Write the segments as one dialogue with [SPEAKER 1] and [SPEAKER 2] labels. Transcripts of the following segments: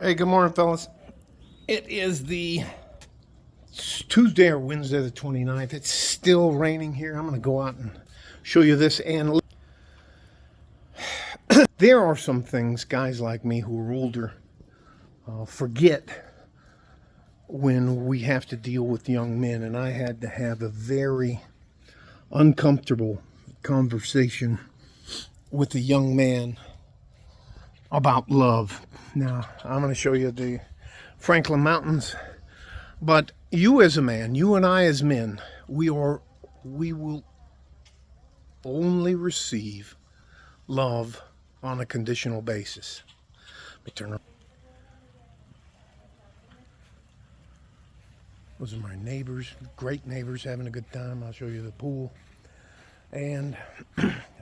[SPEAKER 1] Hey, good morning, fellas. It is the Tuesday or Wednesday the 29th. It's still raining here. I'm going to go out and show you this. And there are some things guys like me who are older forget when we have to deal with young men. And I had to have a very uncomfortable conversation with a young man about love. Now, I'm going to show you the Franklin Mountains. But you as a man, you and I as men, we will only receive love on a conditional basis. Let me turn around. Those are my neighbors, great neighbors, having a good time. I'll show you the pool. And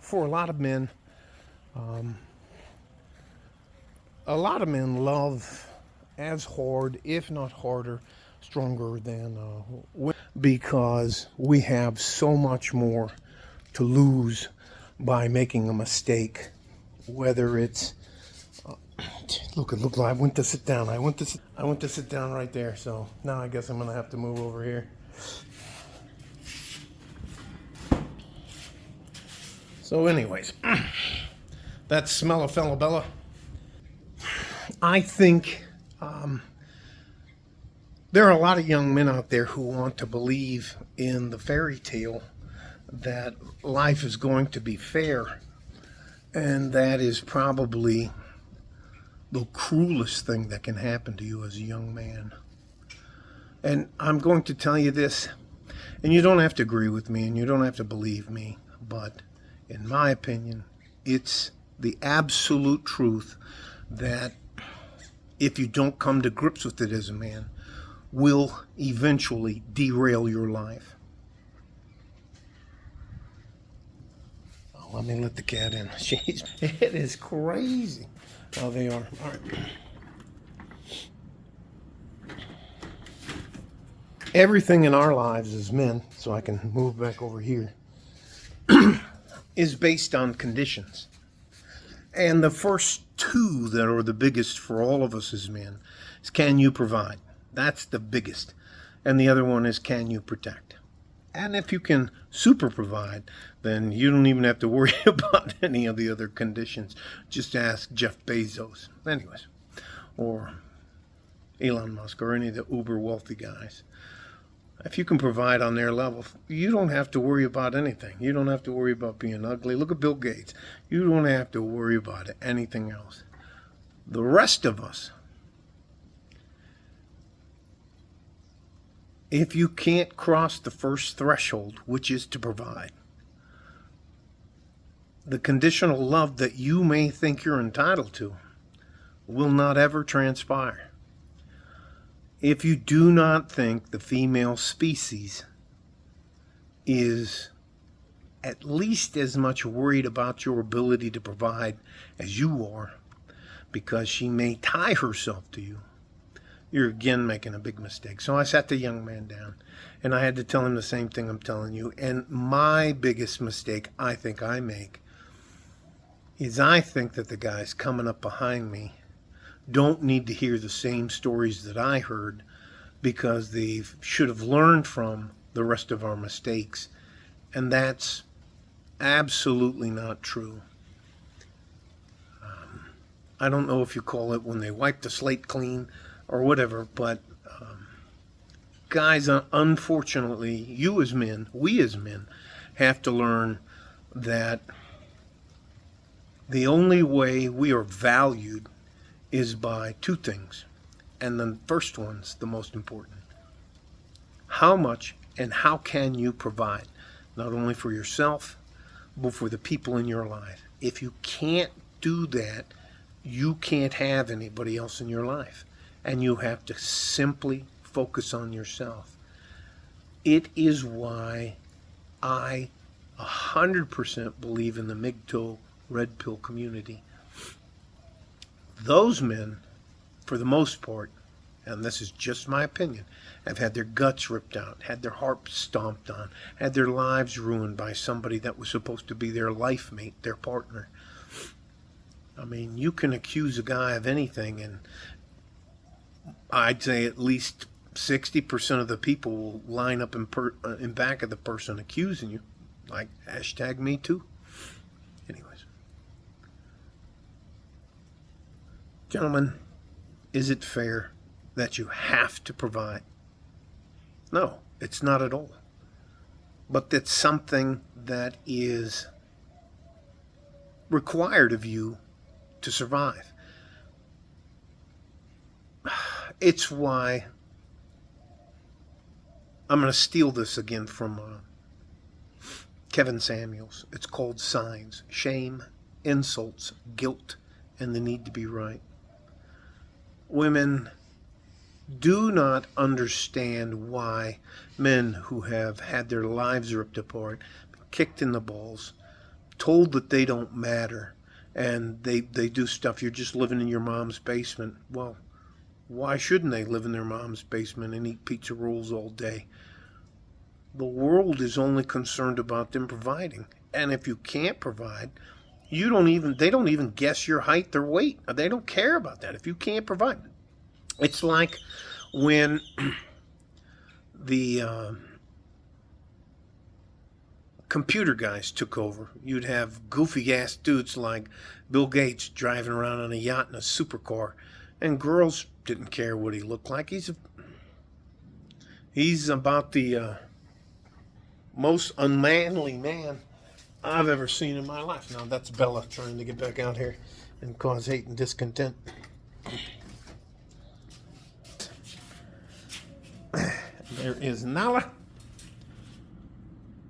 [SPEAKER 1] for a lot of men love as hard, if not harder, stronger than women, because we have so much more to lose by making a mistake. Whether it's look, like I went to sit down. I went to sit down right there. So now I guess I'm gonna have to move over here. So, anyways, that's Smell of Bella. I think there are a lot of young men out there who want to believe in the fairy tale that life is going to be fair. And that is probably the cruelest thing that can happen to you as a young man. And I'm going to tell you this, and you don't have to agree with me and you don't have to believe me, but in my opinion, it's the absolute truth that if you don't come to grips with it as a man, will eventually derail your life. Oh, let me let the cat in. Jeez, it is crazy. Oh, they are. All right. Everything in our lives as men, so I can move back over here, is based on conditions. And the first two that are the biggest for all of us as men is, can you provide? That's the biggest. And the other one is, can you protect? And if you can super provide, then you don't even have to worry about any of the other conditions. Just ask Jeff Bezos, anyways, or Elon Musk, or any of the uber wealthy guys. If you can provide on their level, you don't have to worry about anything. You don't have to worry about being ugly. Look at Bill Gates. You don't have to worry about anything else. The rest of us, if you can't cross the first threshold, which is to provide, the conditional love that you may think you're entitled to will not ever transpire. If you do not think the female species is at least as much worried about your ability to provide as you are, because she may tie herself to you, you're again making a big mistake. So I sat the young man down and I had to tell him the same thing I'm telling you. And my biggest mistake I think I make is I think that the guys coming up behind me don't need to hear the same stories that I heard, because they should have learned from the rest of our mistakes. And that's absolutely not true. I don't know if you call it when they wipe the slate clean or whatever, but guys, unfortunately, you as men, we as men, have to learn that the only way we are valued is by two things. And the first one's the most important. How much and how can you provide, not only for yourself, but for the people in your life? If you can't do that, you can't have anybody else in your life. And you have to simply focus on yourself. It is why I 100% believe in the MGTOW Red Pill community. Those men, for the most part, and this is just my opinion, have had their guts ripped out, had their hearts stomped on, had their lives ruined by somebody that was supposed to be their life mate, their partner. I mean, you can accuse a guy of anything, and I'd say at least 60% of the people will line up in back of the person accusing you, like hashtag me too. Anyways, gentlemen, is it fair that you have to provide? No, it's not at all. But it's something that is required of you to survive. It's why I'm going to steal this again from Kevin Samuels. It's called Signs: Shame, Insults, Guilt, and the Need to Be Right. Women do not understand why men who have had their lives ripped apart, kicked in the balls, told that they don't matter, and they do stuff. You're just living in your mom's basement. Well, why shouldn't they live in their mom's basement and eat pizza rolls all day? The world is only concerned about them providing. And if you can't provide, they don't even guess your height or weight. They don't care about that if you can't provide. It's like when the computer guys took over. You'd have goofy ass dudes like Bill Gates driving around on a yacht in a supercar, and girls didn't care what he looked like. He's about the most unmanly man I've ever seen in my life. Now that's Bella trying to get back out here and cause hate and discontent. There is Nala.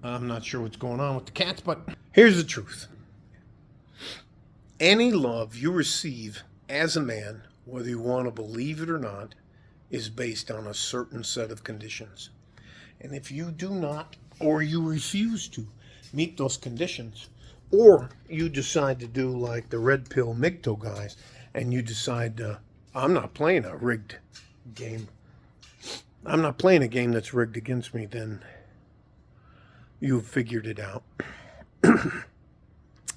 [SPEAKER 1] I'm not sure what's going on with the cats, but here's the truth. Any love you receive as a man, whether you want to believe it or not, is based on a certain set of conditions. And if you do not, or you refuse to meet those conditions, or you decide to do like the Red Pill MGTOW guys, and you decide, I'm not playing a rigged game. I'm not playing a game that's rigged against me, then you've figured it out. I'm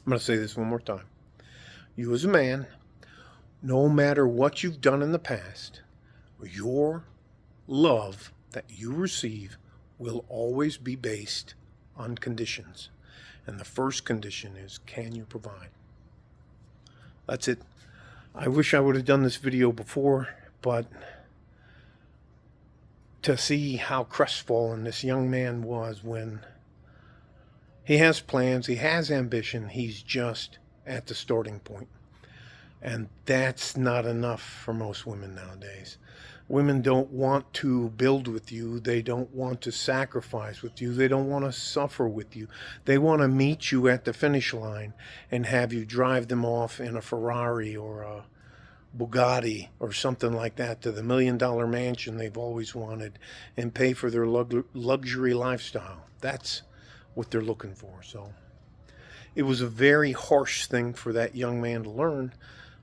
[SPEAKER 1] going to say this one more time. You as a man, no matter what you've done in the past, your love that you receive will always be based on conditions. And the first condition is, can you provide? That's it. I wish I would have done this video before, but to see how crestfallen this young man was when he has plans, he has ambition, he's just at the starting point. And that's not enough for most women nowadays. Women don't want to build with you. They don't want to sacrifice with you. They don't want to suffer with you. They want to meet you at the finish line and have you drive them off in a Ferrari or a Bugatti or something like that to the $1 million mansion they've always wanted and pay for their luxury lifestyle. That's what they're looking for. So it was a very harsh thing for that young man to learn,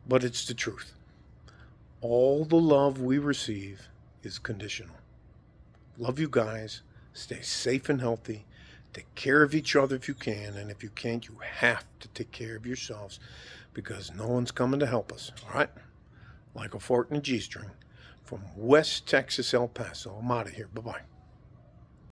[SPEAKER 1] but it's the truth. All the love we receive is conditional. Love you guys. Stay safe and healthy. Take care of each other if you can. And if you can't, you have to take care of yourselves because no one's coming to help us. All right? Like a fart in a G-string. From West Texas, El Paso. I'm out of here. Bye-bye.